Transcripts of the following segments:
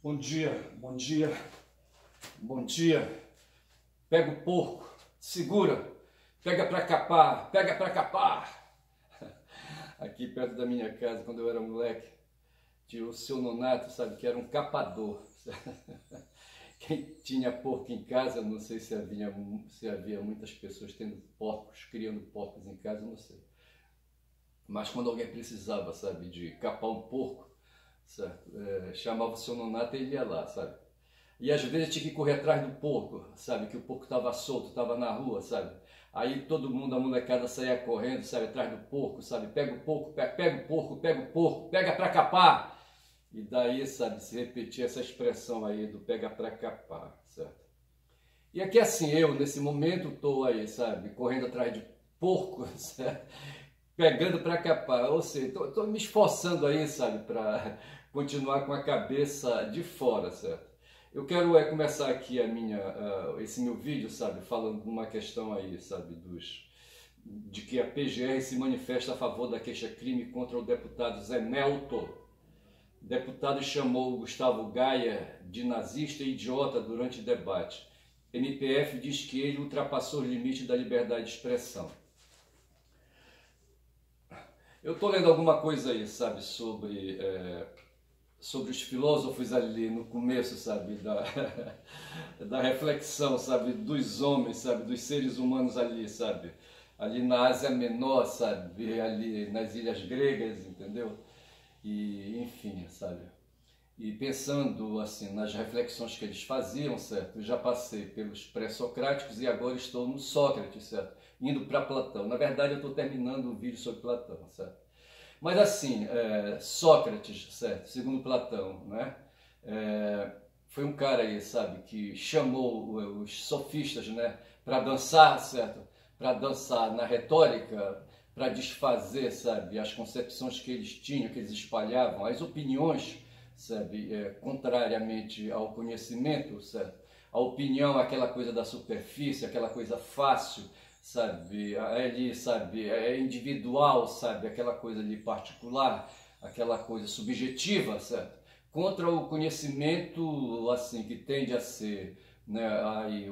Bom dia, bom dia, bom dia. Pega o porco, segura, pega pra capar, pega pra capar. Aqui perto da minha casa, quando eu era moleque, tinha o seu Nonato, sabe, que era um capador. Quem tinha porco em casa, não sei se havia muitas pessoas tendo porcos, criando porcos em casa, não sei. Mas quando alguém precisava, sabe, de capar um porco, certo? Chamava o seu Nonato e ele ia lá, sabe? E às vezes tinha que correr atrás do porco, sabe? Que o porco estava solto, estava na rua, sabe? Aí todo mundo, a molecada saía correndo, sabe? Atrás do porco, sabe? Pega o porco, pega o porco, pega o porco, pega pra capar. E daí, sabe, se repetia essa expressão aí do pega pra capar, certo? E aqui assim, eu nesse momento estou aí, sabe? Correndo atrás de porco, certo? Pegando para capar, ou seja, estou me esforçando aí, sabe, para continuar com a cabeça de fora, certo? Eu quero começar aqui esse meu vídeo, sabe, falando de uma questão aí, sabe, de que a PGR se manifesta a favor da queixa-crime contra o deputado Zé Melto. O deputado chamou Gustavo Gaia de nazista e idiota durante o debate. MPF diz que ele ultrapassou o limite da liberdade de expressão. Eu estou lendo alguma coisa aí, sabe, sobre os filósofos ali no começo, sabe, da reflexão, sabe, dos homens, sabe, dos seres humanos ali, sabe, ali na Ásia Menor, sabe, ali nas ilhas gregas, entendeu? E, enfim, sabe, e pensando, assim, nas reflexões que eles faziam, certo, eu já passei pelos pré-socráticos e agora estou no Sócrates, certo, indo para Platão. Na verdade, eu estou terminando o vídeo sobre Platão, certo? Mas assim, Sócrates, certo, segundo Platão, né, foi um cara aí, sabe, que chamou os sofistas, né, para dançar, certo, para dançar na retórica, para desfazer, sabe, as concepções que eles tinham, que eles espalhavam, as opiniões, sabe, contrariamente ao conhecimento, certo? A opinião é aquela coisa da superfície, aquela coisa fácil, sabe, ali, sabe, é individual, sabe, aquela coisa ali particular, aquela coisa subjetiva, certo? Contra o conhecimento, assim, que tende a ser, né, aí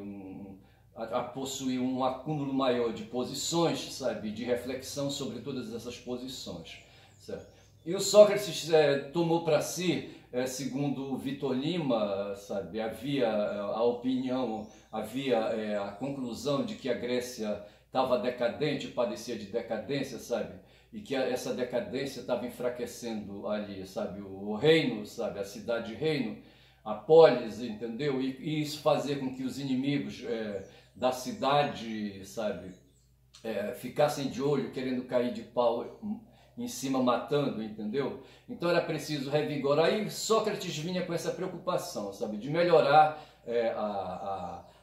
a possuir um acúmulo maior de posições, sabe, de reflexão sobre todas essas posições, certo? E o Sócrates tomou para si, segundo Vitor Lima, sabe, havia a opinião, havia a conclusão de que a Grécia estava decadente, padecia de decadência, sabe, e que essa decadência estava enfraquecendo ali, sabe, o reino, sabe, a cidade-reino, a polis, entendeu? E isso fazia com que os inimigos da cidade, sabe, ficassem de olho, querendo cair de pau em cima, matando, entendeu? Então era preciso revigorar, e Sócrates vinha com essa preocupação, sabe, de melhorar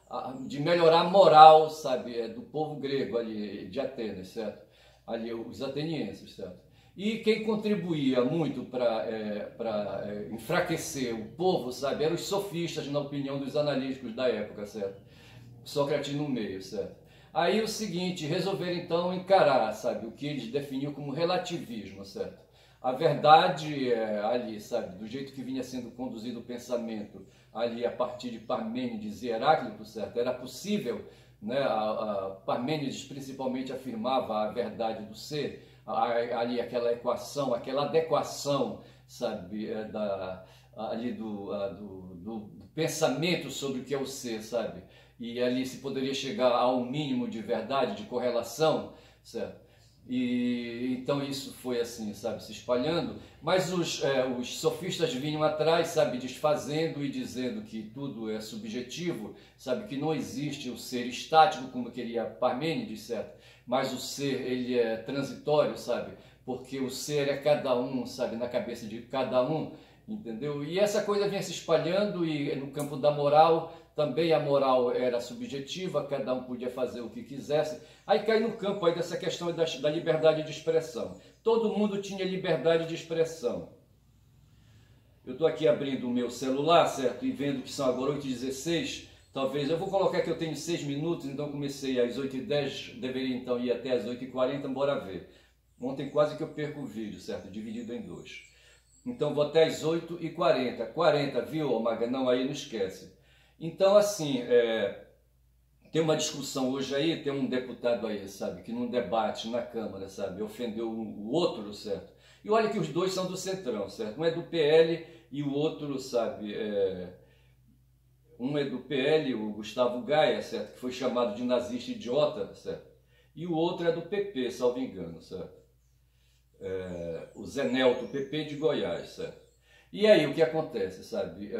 a moral, sabe, do povo grego ali de Atenas, certo? Ali os atenienses, certo? E quem contribuía muito para enfraquecer o povo, sabe, eram os sofistas, na opinião dos analíticos da época, certo? Sócrates no meio, certo? Aí o seguinte, resolveram então encarar, sabe, o que eles definiam como relativismo, certo? A verdade ali, sabe, do jeito que vinha sendo conduzido o pensamento ali a partir de Parmênides e Heráclito, certo? Era possível, né, Parmênides principalmente afirmava a verdade do ser, ali aquela equação, aquela adequação, sabe, ali do pensamento sobre o que é o ser, sabe? E ali se poderia chegar ao mínimo de verdade, de correlação, certo? E então isso foi assim, sabe, se espalhando, mas os sofistas vinham atrás, sabe, desfazendo e dizendo que tudo é subjetivo, sabe, que não existe o ser estático, como queria Parmênides, certo? Mas o ser, ele é transitório, sabe, porque o ser é cada um, sabe, na cabeça de cada um, entendeu? E essa coisa vinha se espalhando, e no campo da moral também a moral era subjetiva, cada um podia fazer o que quisesse. Aí cai no campo aí dessa questão da liberdade de expressão. Todo mundo tinha liberdade de expressão. Eu estou aqui abrindo o meu celular, certo? E vendo que são agora 8h16. Talvez, eu vou colocar que eu tenho 6 minutos, então comecei às 8h10, deveria então ir até às 8h40, bora ver. Ontem quase que eu perco o vídeo, certo? Dividido em 2. Então vou até às 8h40. 40, viu, Maga? Não, aí não esquece. Então, assim, tem uma discussão hoje aí, tem um deputado aí, sabe, que num debate na Câmara, sabe, ofendeu o outro, certo? E olha que os dois são do Centrão, certo? Um é do PL e o outro, sabe, um é do PL, o Gustavo Gaia, certo? Que foi chamado de nazista idiota, certo? E o outro é do PP, salvo engano, certo? O Zé Nelto, PP de Goiás, certo? E aí o que acontece, sabe?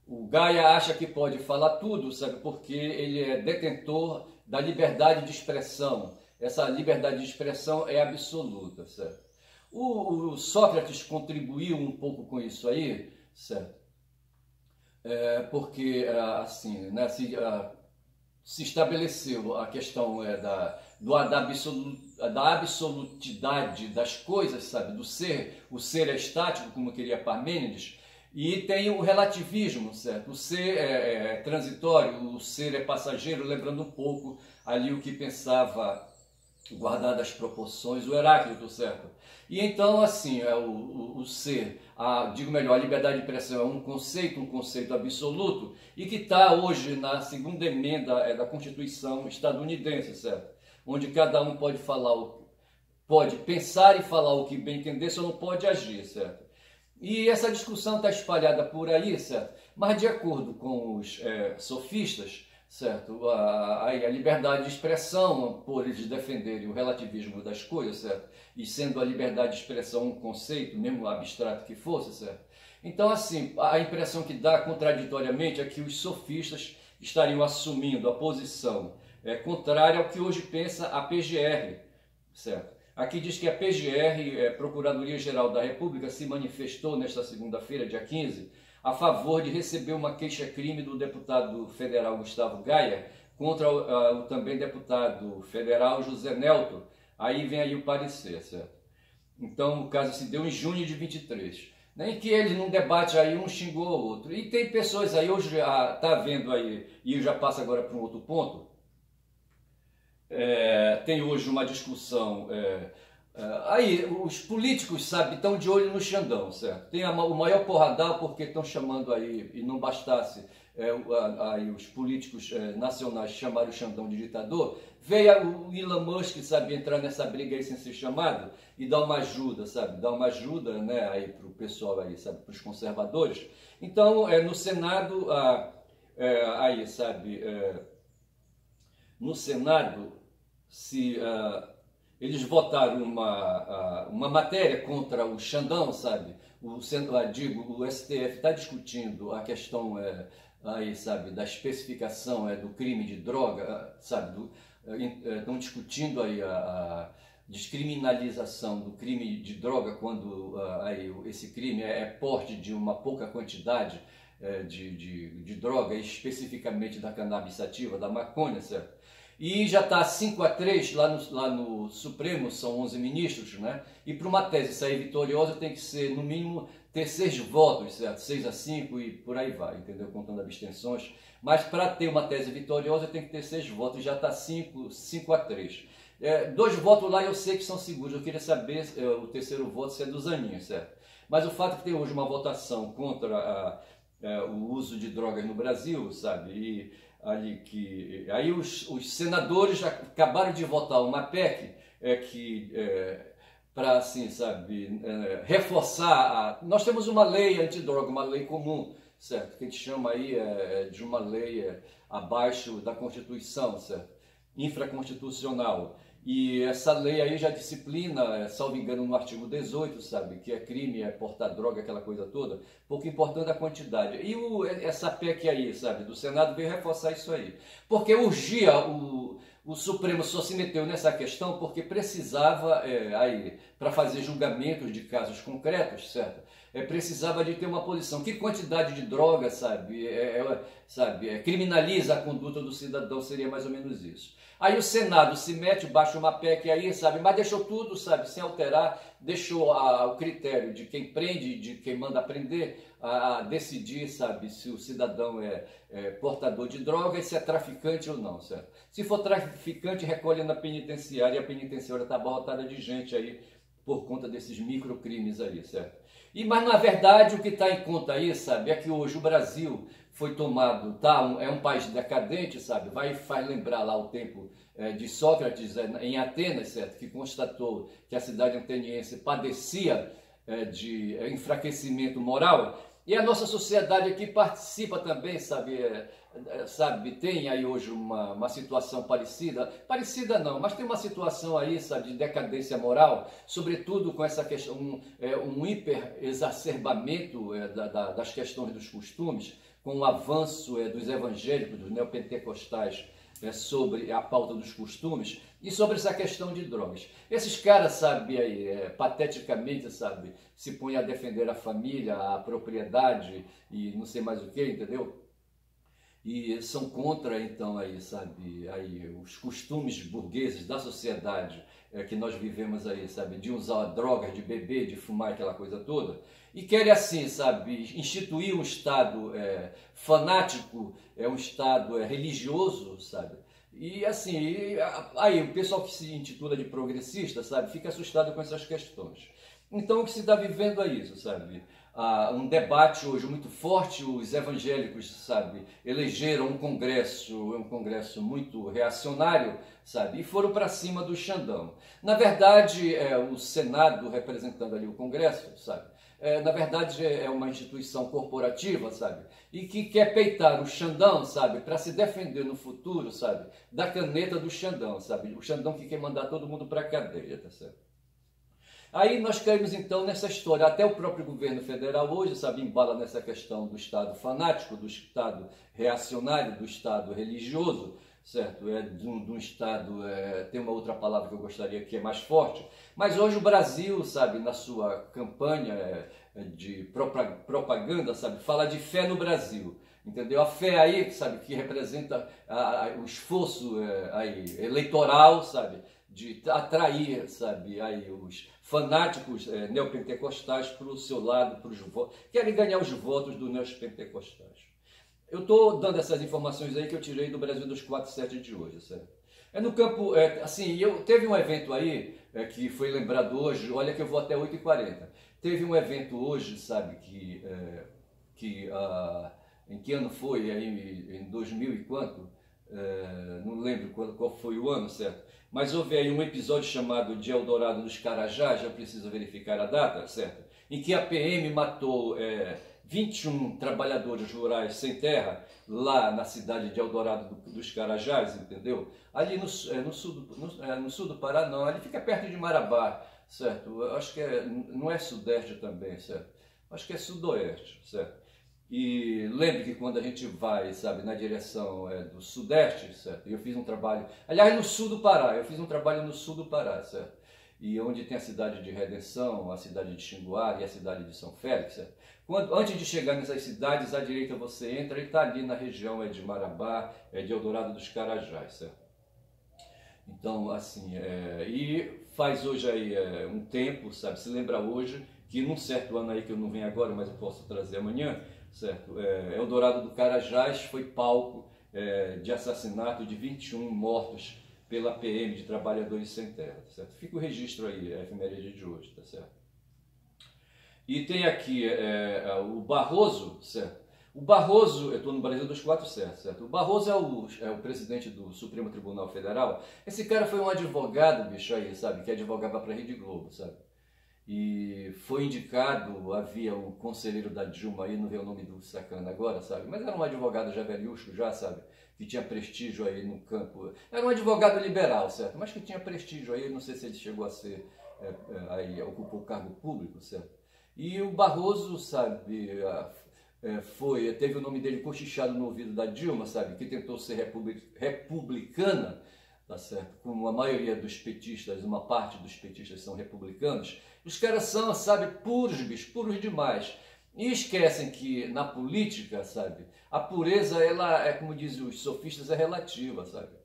O Gaia acha que pode falar tudo, sabe? Porque ele é detentor da liberdade de expressão. Essa liberdade de expressão é absoluta, certo? O Sócrates contribuiu um pouco com isso aí, certo? Porque, assim, né, se estabeleceu a questão da absolutidade das coisas, sabe? Do ser, o ser é estático, como queria Parmênides, e tem o relativismo, certo? O ser é transitório, o ser é passageiro, lembrando um pouco ali o que pensava, guardado as proporções, o Heráclito, certo? E então, assim, o ser, digo melhor, a liberdade de expressão é um conceito absoluto, e que está hoje na segunda emenda da Constituição estadunidense, certo? Onde cada um pode falar, pode pensar e falar o que bem entender, só não pode agir, certo? E essa discussão está espalhada por aí, certo? Mas de acordo com os sofistas, certo? A liberdade de expressão, por eles defenderem o relativismo das coisas, certo? E sendo a liberdade de expressão um conceito, mesmo abstrato que fosse, certo? Então, assim, a impressão que dá contraditoriamente é que os sofistas estariam assumindo a posição contrária ao que hoje pensa a PGR, certo? Aqui diz que a PGR, Procuradoria-Geral da República, se manifestou nesta segunda-feira, dia 15, a favor de receber uma queixa-crime do deputado federal Gustavo Gaia contra o também deputado federal José Nelto. Aí vem aí o parecer, certo? Então, o caso se deu em junho de 23. Em que ele, num debate aí, um xingou o outro. E tem pessoas aí, hoje está vendo aí, e eu já passo agora para um outro ponto, tem hoje uma discussão, aí os políticos, sabe, estão de olho no Xandão, certo? Tem o maior porradal porque estão chamando aí, e não bastasse aí os políticos nacionais chamarem o Xandão de ditador, veio o Elon Musk, sabe, entrar nessa briga aí sem ser chamado e dar uma ajuda, sabe, dar uma ajuda, né, aí para o pessoal aí, sabe, para os conservadores. Então, no Senado, aí, sabe, no Senado, eles votaram uma matéria contra o Xandão, sabe? O STF está discutindo a questão aí, sabe, da especificação do crime de droga, sabe? Estão discutindo aí a descriminalização do crime de droga quando aí, esse crime é porte de uma pouca quantidade de droga, especificamente da cannabis sativa, da maconha, certo? E já está 5-3 lá no Supremo, são 11 ministros, né? E para uma tese sair vitoriosa tem que ser, no mínimo, ter 6 votos, certo? 6-5 e por aí vai, entendeu? Contando abstenções. Mas para ter uma tese vitoriosa tem que ter 6 votos, já está 5-3. 2 votos lá eu sei que são seguros, eu queria saber o terceiro voto se é do Zanin, certo? Mas o fato é que tem hoje uma votação contra o uso de drogas no Brasil, sabe? Aí os senadores acabaram de votar uma PEC para, assim, sabe, reforçar. Nós temos uma lei antidroga, uma lei comum, certo? Que a gente chama aí de uma lei abaixo da Constituição, certo? Infraconstitucional. E essa lei aí já disciplina, salvo engano, no artigo 18, sabe, que é crime, portar droga, aquela coisa toda, pouco importando a quantidade. E essa PEC aí, sabe, do Senado veio reforçar isso aí. Porque urgia, o Supremo só se meteu nessa questão porque precisava, aí, para fazer julgamentos de casos concretos, certo? Precisava de ter uma posição. Que quantidade de droga, sabe, criminaliza a conduta do cidadão, seria mais ou menos isso. Aí o Senado se mete, baixa uma PEC aí, sabe, mas deixou tudo, sabe, sem alterar, deixou o critério de quem prende, de quem manda prender, a decidir, sabe, se o cidadão é portador de droga e se é traficante ou não, certo? Se for traficante, recolhe na penitenciária, e a penitenciária está abarrotada de gente aí por conta desses microcrimes aí, certo? Mas na verdade o que está em conta aí, sabe, é que hoje o Brasil foi tomado, é um país decadente, sabe, faz lembrar lá o tempo de Sócrates em Atenas, certo, que constatou que a cidade ateniense padecia de enfraquecimento moral. E a nossa sociedade aqui participa também, sabe, tem aí hoje uma situação parecida não, mas tem uma situação aí, sabe, de decadência moral, sobretudo com essa questão, um hiper exacerbamento das questões dos costumes, com o avanço dos evangélicos, dos neopentecostais, sobre a pauta dos costumes e sobre essa questão de drogas. Esses caras, sabe, aí, pateticamente, sabe, se põem a defender a família, a propriedade e não sei mais o que, entendeu? E são contra, então, aí, sabe, aí, os costumes burgueses da sociedade que nós vivemos aí, sabe, de usar drogas, de beber, de fumar, aquela coisa toda, e querem assim, sabe, instituir um Estado fanático, um Estado religioso, sabe, e assim, aí o pessoal que se intitula de progressista, sabe, fica assustado com essas questões. Então o que se está vivendo é isso, sabe, um debate hoje muito forte, os evangélicos, sabe, elegeram um congresso muito reacionário, sabe, e foram para cima do Xandão. Na verdade, o Senado representando ali o Congresso, sabe, na verdade é uma instituição corporativa, sabe, e que quer peitar o Xandão, sabe, para se defender no futuro, sabe, da caneta do Xandão, sabe, o Xandão que quer mandar todo mundo para a cadeia, tá certo? Aí nós caímos então nessa história, até o próprio governo federal hoje, sabe, embala nessa questão do Estado fanático, do Estado reacionário, do Estado religioso, certo? De um Estado, tem uma outra palavra que eu gostaria que é mais forte, mas hoje o Brasil, sabe, na sua campanha de propaganda, sabe, fala de fé no Brasil, entendeu? A fé aí, sabe, que representa o esforço eleitoral, sabe, de atrair, sabe, aí os fanáticos neopentecostais para o seu lado, para os votos, querem ganhar os votos dos neopentecostais. Eu estou dando essas informações aí que eu tirei do Brasil 247 de hoje, certo? No campo, assim, teve um evento aí, que foi lembrado hoje, olha que eu vou até 8h40, teve um evento hoje, sabe, em que ano foi, aí, em 2000 e quanto? Não lembro qual foi o ano, certo? Mas houve aí um episódio chamado de Eldorado dos Carajás, já preciso verificar a data, certo? Em que a PM matou 21 trabalhadores rurais sem terra, lá na cidade de Eldorado dos Carajás, entendeu? Ali no sul do Pará, não, ali fica perto de Marabá, certo? Eu acho que não é sudeste também, certo? Acho que é sudoeste, certo? E lembre que quando a gente vai, sabe, na direção do sudeste, certo? Eu fiz um trabalho, aliás, no sul do Pará, eu fiz um trabalho no sul do Pará, certo? E onde tem a cidade de Redenção, a cidade de Xinguara e a cidade de São Félix, certo? Antes de chegar nessas cidades, à direita você entra e está ali na região de Marabá, de Eldorado dos Carajás, certo? Então, assim, e faz hoje aí um tempo, sabe, se lembra hoje, que num certo ano aí, que eu não venho agora, mas eu posso trazer amanhã, certo? Eldorado do Carajás foi palco de assassinato de 21 mortos pela PM de trabalhadores sem terra, certo? Fica o registro aí, a efeméride de hoje, tá certo? E tem aqui o Barroso, certo? O Barroso, eu estou no Brasil 247, certo? O Barroso é o presidente do Supremo Tribunal Federal. Esse cara foi um advogado, bicho, aí, sabe? Que advogava para a Rede Globo, sabe? E foi indicado, havia um conselheiro da Dilma aí, não vê o nome do sacana agora, sabe? Mas era um advogado já velhucho, já, sabe? Que tinha prestígio aí no campo. Era um advogado liberal, certo? Mas que tinha prestígio aí, não sei se ele chegou a ser, aí ocupou cargo público, certo? E o Barroso, sabe, teve o nome dele cochichado no ouvido da Dilma, sabe? Que tentou ser republicana, tá certo? Como a maioria dos petistas, uma parte dos petistas são republicanos, os caras são, sabe, puros, bicho, puros demais. E esquecem que na política, sabe, a pureza, ela como dizem os sofistas, é relativa, sabe?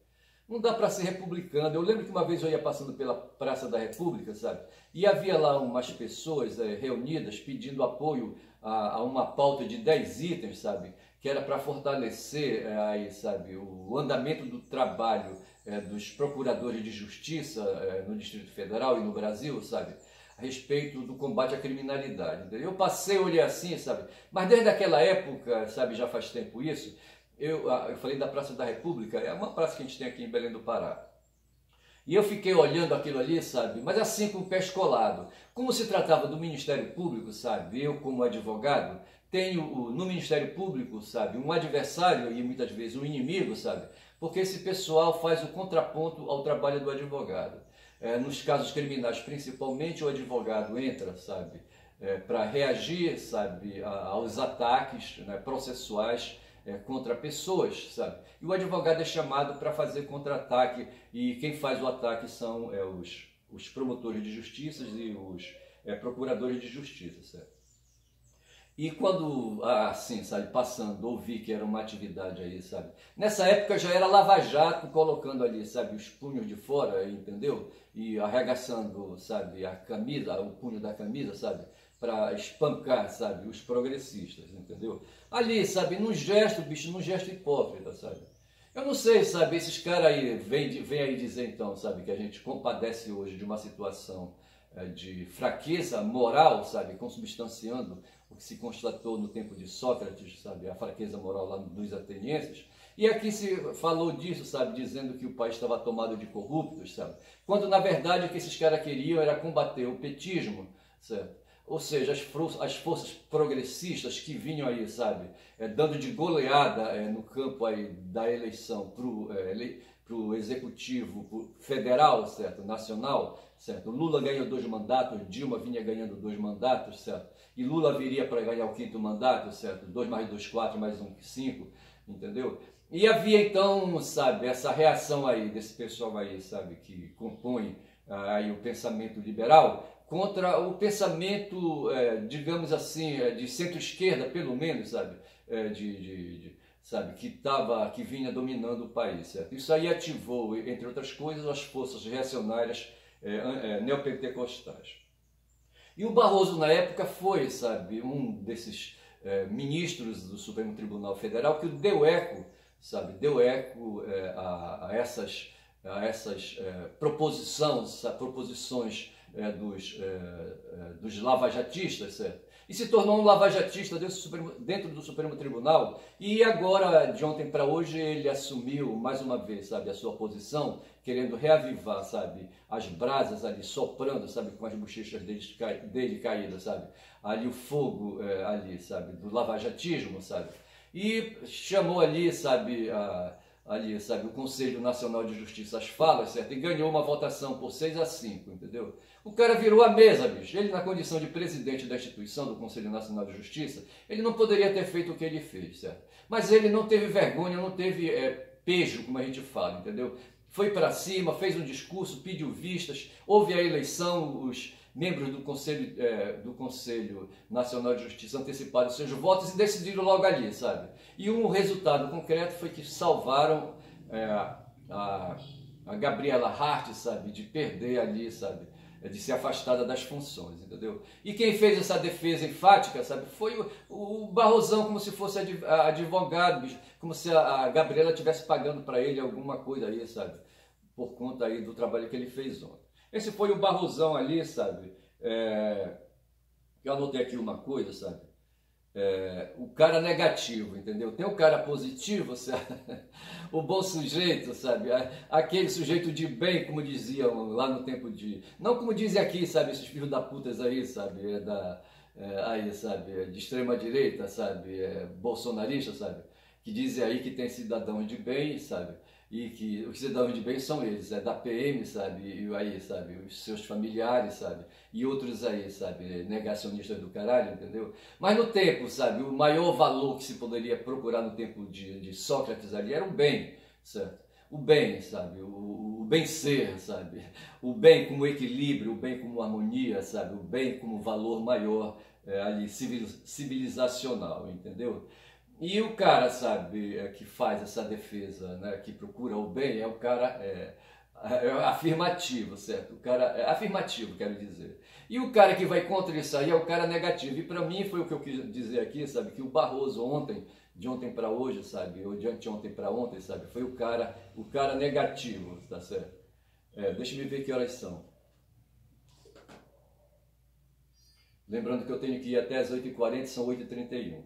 Não dá para ser republicano. Eu lembro que uma vez eu ia passando pela Praça da República, sabe? E havia lá umas pessoas reunidas pedindo apoio a uma pauta de 10 itens, sabe? Que era para fortalecer aí, sabe, o andamento do trabalho dos procuradores de justiça no Distrito Federal e no Brasil, sabe? a respeito do combate à criminalidade. Entendeu? Eu passei, olhei assim, sabe? Mas desde aquela época, sabe, já faz tempo isso, eu falei da Praça da República, é uma praça que a gente tem aqui em Belém do Pará. E eu fiquei olhando aquilo ali, sabe, mas assim com o pé escolado. Como se tratava do Ministério Público, sabe, eu como advogado, tenho no Ministério Público, sabe, um adversário e muitas vezes um inimigo, sabe, porque esse pessoal faz o contraponto ao trabalho do advogado. Nos casos criminais, principalmente, o advogado entra, sabe, para reagir, sabe, aos ataques, né, processuais contra pessoas, sabe? E o advogado é chamado para fazer contra-ataque e quem faz o ataque são os promotores de justiça e os procuradores de justiça, certo? E quando, assim, sabe, passando, ouvi que era uma atividade aí, sabe? Nessa época já era Lava Jato colocando ali, sabe, os punhos de fora, entendeu? E arregaçando, sabe, a camisa, o punho da camisa, sabe? Para espancar, sabe, os progressistas, entendeu? Ali, sabe, num gesto, bicho, num gesto hipócrita, sabe? Eu não sei, sabe, esses caras aí, vem aí dizer então, sabe, que a gente compadece hoje de uma situação de fraqueza moral, sabe, consubstanciando o que se constatou no tempo de Sócrates, sabe, a fraqueza moral lá dos atenienses. E aqui se falou disso, sabe, dizendo que o país estava tomado de corruptos, sabe, quando na verdade o que esses caras queriam era combater o petismo, certo? Ou seja, as forças progressistas que vinham aí, sabe, dando de goleada no campo aí da eleição para o executivo federal, certo, nacional, certo. Lula ganhou 2 mandatos, Dilma vinha ganhando 2 mandatos, certo. E Lula viria para ganhar o 5º mandato, certo. 2 mais 2, 4, mais 1, 5, entendeu? E havia então, sabe, essa reação aí desse pessoal aí, sabe, que compõe aí o pensamento liberal, contra o pensamento, digamos assim, de centro-esquerda, pelo menos, sabe, sabe, que vinha dominando o país, certo? Isso aí ativou, entre outras coisas, as forças reacionárias neopentecostais. E o Barroso, na época, foi, sabe, um desses ministros do Supremo Tribunal Federal que deu eco, sabe, deu eco a essas proposições dos lavajatistas, certo? E se tornou um lavajatista dentro do Supremo Tribunal, e agora, de ontem para hoje, ele assumiu mais uma vez, sabe, a sua posição, querendo reavivar, sabe, as brasas ali, soprando, sabe, com as bochechas dele caídas, sabe, ali o fogo ali, sabe, do lavajatismo, sabe, e chamou ali, sabe, o Conselho Nacional de Justiça às falas, certo? E ganhou uma votação por 6-5, entendeu? O cara virou a mesa, bicho. Ele, na condição de presidente da instituição do Conselho Nacional de Justiça, ele não poderia ter feito o que ele fez, certo? Mas ele não teve vergonha, não teve pejo, como a gente fala, entendeu? Foi para cima, fez um discurso, pediu vistas, houve a eleição, os membros do Conselho Nacional de Justiça anteciparam seus votos e decidiram logo ali, sabe? E um resultado concreto foi que salvaram a Gabriela Hart, sabe, de perder ali, sabe, de ser afastada das funções, entendeu? E quem fez essa defesa enfática, sabe, foi o Barrosão, como se fosse advogado, bicho, como se a Gabriela estivesse pagando para ele alguma coisa aí, sabe, por conta aí do trabalho que ele fez ontem. Esse foi o Barrosão ali, sabe, eu anotei aqui uma coisa, sabe, o cara negativo, entendeu? Tem o cara positivo, sabe? O bom sujeito, sabe? Aquele sujeito de bem, como diziam lá no tempo de... Não como dizem aqui, sabe? Esses filhos da putas aí, sabe? Sabe? De extrema direita, sabe? Bolsonarista, sabe? Que dizem aí que tem cidadãos de bem, sabe? E que os cidadãos de bem são eles, da PM, sabe, e aí, sabe, os seus familiares, sabe, e outros aí, sabe, negacionistas do caralho, entendeu? Mas no tempo, sabe, o maior valor que se poderia procurar no tempo de Sócrates ali era o bem, certo? O bem, sabe, o bem-ser, sabe, o bem como equilíbrio, o bem como harmonia, sabe, o bem como valor maior ali, civilizacional, entendeu? E o cara, sabe, que faz essa defesa, né, que procura o bem, é o cara afirmativo, certo? O cara afirmativo, quero dizer. E o cara que vai contra isso aí é o cara negativo. E para mim foi o que eu quis dizer aqui, sabe, que o Barroso ontem, de ontem para hoje, sabe, ou de anteontem para ontem, sabe, foi o cara negativo, tá certo? Deixa eu ver que horas são. Lembrando que eu tenho que ir até as 8h40, são 8h31.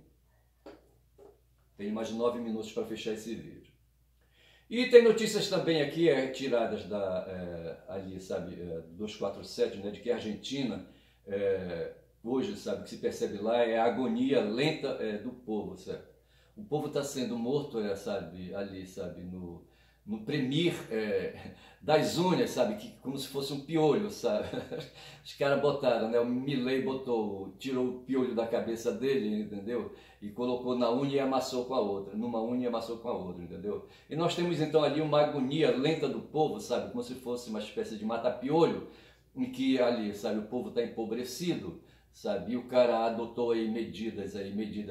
Tenho mais 9 minutos para fechar esse vídeo. E tem notícias também aqui, tiradas ali, sabe, 247, né, de que a Argentina, hoje, sabe, o que se percebe lá é a agonia lenta do povo, certo? O povo está sendo morto, sabe, ali, sabe, no premir das unhas, sabe, como se fosse um piolho, sabe? Os caras botaram, né, o Milei tirou o piolho da cabeça dele, entendeu? E colocou na unha e amassou com a outra, numa unha e amassou com a outra, entendeu? E nós temos então ali uma agonia lenta do povo, sabe, como se fosse uma espécie de mata-piolho, em que ali, sabe, o povo está empobrecido, sabe, e o cara adotou aí medidas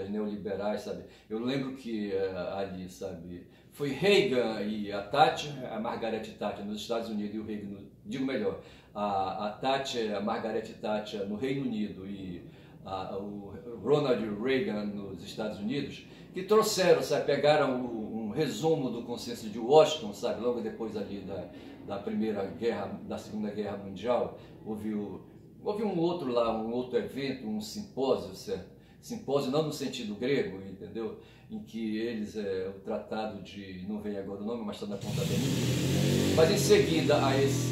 neoliberais, sabe. Eu lembro que ali, sabe, foi Reagan e a Thatcher, a Margaret Thatcher nos Estados Unidos e o Reagan, digo melhor, a Thatcher, a Margaret Thatcher no Reino Unido e o Ronald Reagan nos Estados Unidos, que trouxeram, sabe, pegaram um resumo do consenso de Washington, sabe, logo depois ali da Segunda Guerra Mundial, houve um outro lá, um outro evento, um simpósio, certo? Simpósio não no sentido grego, entendeu? Em que eles, o tratado de, não vem agora o nome, mas está na ponta da língua. Mas em seguida a esse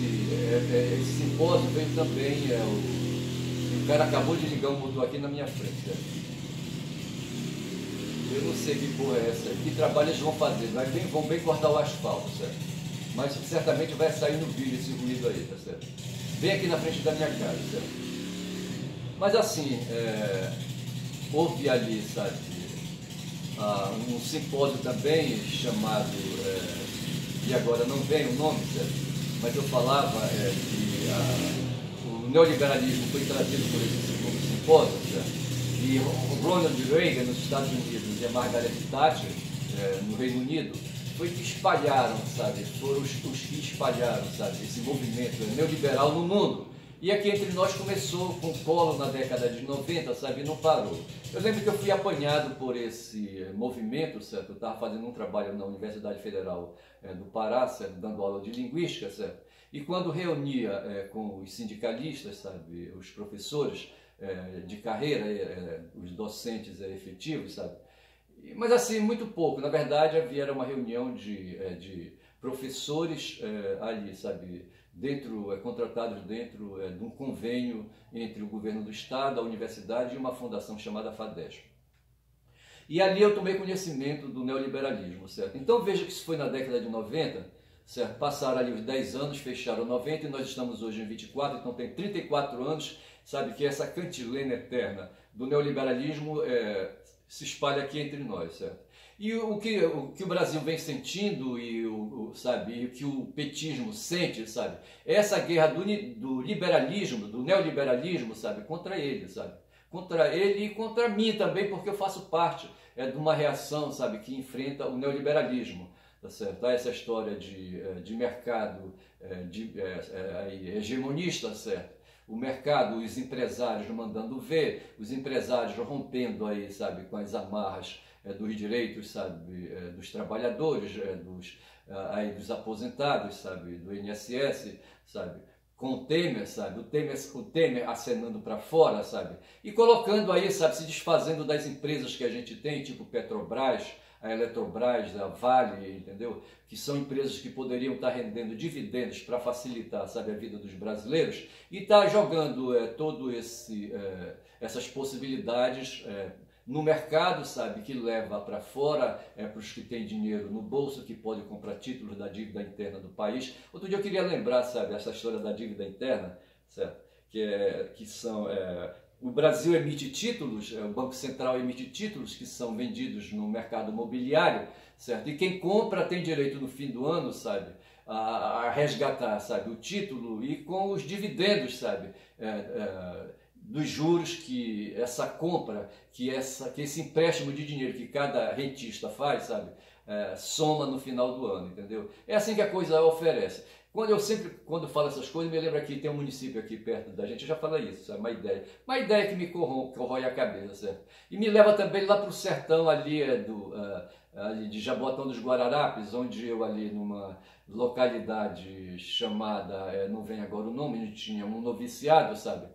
simpósio veio também, o cara acabou de ligar um motor aqui na minha frente, certo? Eu não sei que porra é essa, que trabalho eles vão fazer, vão bem cortar o asfalto, certo? Mas certamente vai sair no vídeo esse ruído aí, tá certo? Bem aqui na frente da minha casa, certo? Mas assim, houve ali, sabe, um simpósio também chamado, e agora não vem o nome, certo? Mas eu falava que o neoliberalismo foi trazido por esse segundo simpósio, certo? E o Ronald Reagan nos Estados Unidos e a Margaret Thatcher no Reino Unido foi que espalharam, sabe, foram os que espalharam, sabe, esse movimento neoliberal no mundo. E aqui entre nós começou com o Collor na década de 90, sabe, e não parou. Eu lembro que eu fui apanhado por esse movimento, certo? Eu estava fazendo um trabalho na Universidade Federal do Pará, certo? Dando aula de linguística, certo? E quando reunia com os sindicalistas, sabe, os professores de carreira, os docentes efetivos, sabe? Mas assim, muito pouco. Na verdade, era uma reunião de professores ali, sabe, contratados dentro de um convênio entre o governo do estado, a universidade e uma fundação chamada FADESP. E ali eu tomei conhecimento do neoliberalismo, certo? Então veja que isso foi na década de 90, certo? Passaram ali os 10 anos, fecharam 90 e nós estamos hoje em 24, então tem 34 anos, sabe, que essa cantilena eterna do neoliberalismo se espalha aqui entre nós, certo? E o que o Brasil vem sentindo e o que o petismo sente, sabe? É essa guerra do liberalismo, do neoliberalismo, sabe? Contra ele, sabe? Contra ele e contra mim também, porque eu faço parte de uma reação, sabe? Que enfrenta o neoliberalismo, tá certo? Há essa história de mercado hegemonista, certo? O mercado, os empresários mandando ver, os empresários rompendo aí, sabe, com as amarras dos direitos, sabe, dos trabalhadores, dos aposentados, sabe, do INSS, sabe, com o Temer, sabe, o Temer acenando para fora, sabe, e colocando aí, sabe, se desfazendo das empresas que a gente tem, tipo Petrobras, a Eletrobras, a Vale, entendeu? Que são empresas que poderiam estar rendendo dividendos para facilitar, sabe, a vida dos brasileiros, e está jogando essas possibilidades no mercado, sabe, que leva para fora para os que têm dinheiro no bolso, que podem comprar títulos da dívida interna do país. Outro dia eu queria lembrar, sabe, essa história da dívida interna, certo? Que são... O Brasil emite títulos, o Banco Central emite títulos que são vendidos no mercado imobiliário, certo? E quem compra tem direito no fim do ano, sabe, a resgatar, sabe, o título e com os dividendos, sabe, dos juros que essa compra, que esse empréstimo de dinheiro que cada rentista faz, sabe, soma no final do ano, entendeu? É assim que a coisa oferece. Quando falo essas coisas, me lembro que tem um município aqui perto da gente, eu já falei isso, sabe? Uma ideia que me corrói a cabeça, certo? E me leva também lá para o sertão ali, ali de Jaboatão dos Guararapes, onde eu ali numa localidade chamada, não vem agora o nome, a gente tinha um noviciado, sabe?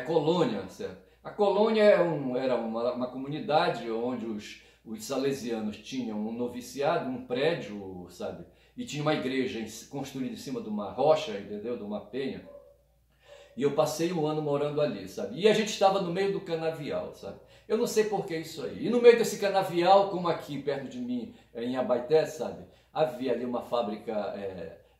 Colônia, certo? A colônia era uma comunidade onde os salesianos tinham um noviciado, um prédio, sabe? E tinha uma igreja construída em cima de uma rocha, entendeu? De uma penha. E eu passei um ano morando ali, sabe? E a gente estava no meio do canavial, sabe? Eu não sei por que isso aí. E no meio desse canavial, como aqui perto de mim, em Abaeté, sabe? Havia ali uma fábrica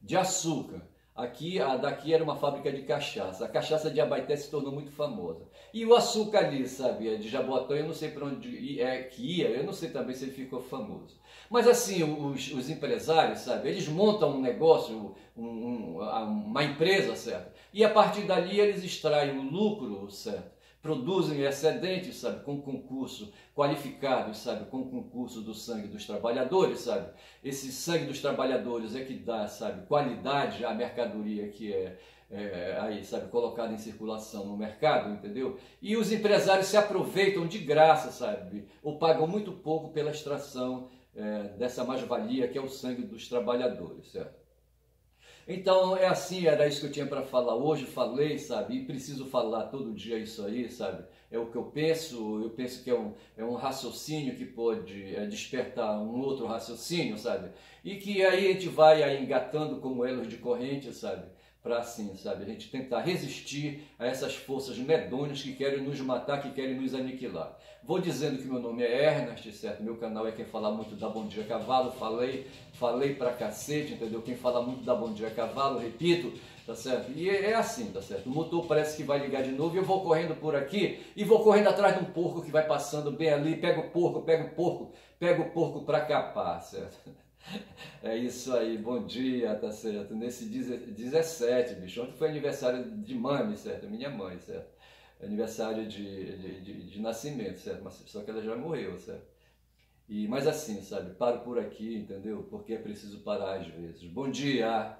de açúcar. Aqui, a daqui era uma fábrica de cachaça. A cachaça de Abaeté se tornou muito famosa. E o açúcar ali, sabe? De Jaboatão, eu não sei para onde que ia, eu não sei também se ele ficou famoso. Mas assim, os empresários, sabe? Eles montam um negócio, uma empresa, certo? E a partir dali eles extraem o lucro, certo? Produzem excedentes, sabe? Com concurso qualificado, sabe? Com concurso do sangue dos trabalhadores, sabe? Esse sangue dos trabalhadores é que dá, sabe? Qualidade à mercadoria que aí, sabe? Colocada em circulação no mercado, entendeu? E os empresários se aproveitam de graça, sabe? Ou pagam muito pouco pela extração dessa mais-valia que é o sangue dos trabalhadores, certo? Então é assim, era isso que eu tinha para falar hoje, falei, sabe, e preciso falar todo dia isso aí, sabe, é o que eu penso que é um raciocínio que pode despertar um outro raciocínio, sabe, e que aí a gente vai aí engatando como elos de corrente, sabe, para assim, sabe, a gente tentar resistir a essas forças medonhas que querem nos matar, que querem nos aniquilar. Vou dizendo que meu nome é Ernest, certo? Meu canal é Quem Fala Muito Dá Bom Dia Cavalo, falei pra cacete, entendeu? Quem fala muito dá bom dia cavalo, repito, tá certo? E é assim, tá certo? O motor parece que vai ligar de novo e eu vou correndo por aqui e vou correndo atrás de um porco que vai passando bem ali, pego o porco pra capar, certo? É isso aí, bom dia, tá certo? Nesse 17, bicho, ontem foi aniversário de mãe, certo? Minha mãe, certo? Aniversário de nascimento, certo? Mas só que ela já morreu, certo? Mas assim, sabe, paro por aqui, entendeu? Porque é preciso parar às vezes. Bom dia!